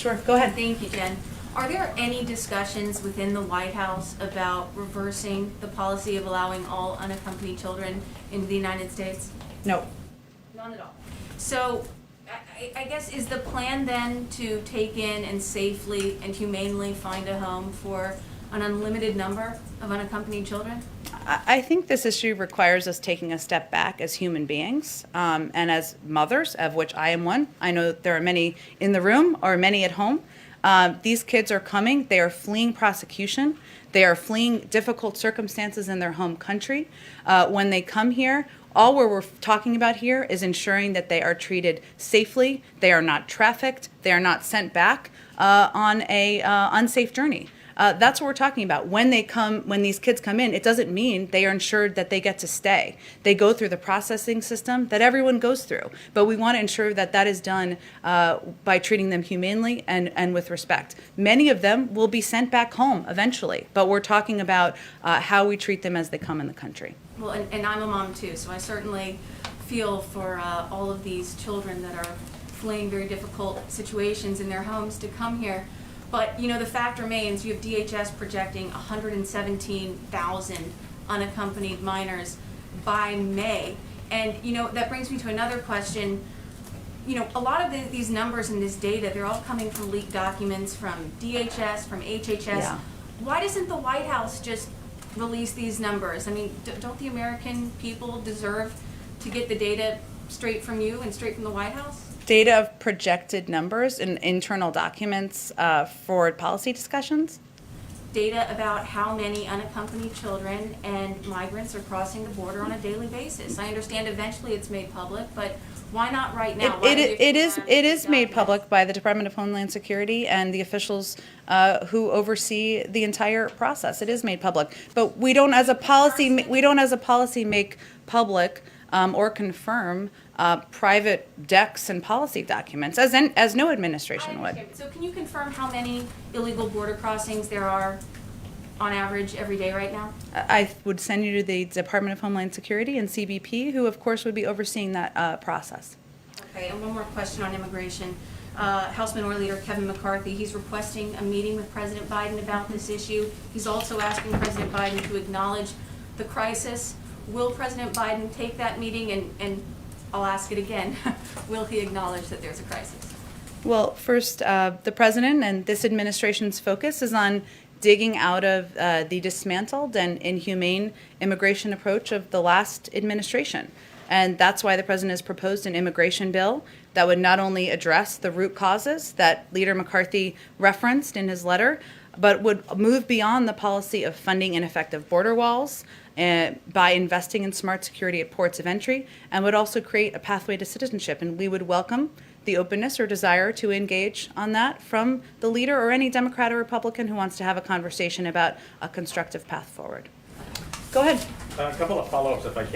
Sure, go ahead. Thank you, Jen. Are there any discussions within the White House about reversing the policy of allowing all unaccompanied children into the United States? No. None at all. So I guess is the plan then to take in and safely and humanely find a home for an unlimited number of unaccompanied children? I think this issue requires us taking a step back as human beings and as mothers, of which I am one. I know there are many in the room or many at home. These kids are coming. They are fleeing prosecution. They are fleeing difficult circumstances in their home country. When they come here, all we're talking about here is ensuring that they are treated safely, they are not trafficked, they are not sent back on a unsafe journey. That's what we're talking about. When these kids come in, it doesn't mean they are ensured that they get to stay. They go through the processing system that everyone goes through. But we want to ensure that that is done by treating them humanely and with respect. Many of them will be sent back home eventually, but we're talking about how we treat them as they come in the country. Well, and I'm a mom too, so I certainly feel for all of these children that are fleeing very difficult situations in their homes to come here. But, you know, the fact remains, you have DHS projecting 117,000 unaccompanied minors by May. And, you know, that brings me to another question. You know, a lot of these numbers and this data, they're all coming from leaked documents from DHS, from HHS. Yeah. Why doesn't the White House just release these numbers? I mean, don't the American people deserve to get the data straight from you and straight from the White House? Data of projected numbers in internal documents for policy discussions? Data about how many unaccompanied children and migrants are crossing the border on a daily basis. I understand eventually it's made public, but why not right now? It is made public by the Department of Homeland Security and the officials who oversee the entire process. It is made public, but we don't, as a policy, make public or confirm private decks and policy documents, as no administration would. So can you confirm how many illegal border crossings there are on average every day right now? I would send you to the Department of Homeland Security and CBP, who of course would be overseeing that process. Okay, and one more question on immigration. House Minority Leader Kevin McCarthy, he's requesting a meeting with President Biden about this issue. He's also asking President Biden to acknowledge the crisis. Will President Biden take that meeting, and I'll ask it again, will he acknowledge that there's a crisis? Well, first, the president and this administration's focus is on digging out of the dismantled and inhumane immigration approach of the last administration. And that's why the president has proposed an immigration bill that would not only address the root causes that Leader McCarthy referenced in his letter, but would move beyond the policy of funding ineffective border walls by investing in smart security at ports of entry, and would also create a pathway to citizenship. And we would welcome the openness or desire to engage on that from the leader or any Democrat or Republican who wants to have a conversation about a constructive path forward. Go ahead. A couple of follow-ups if I can.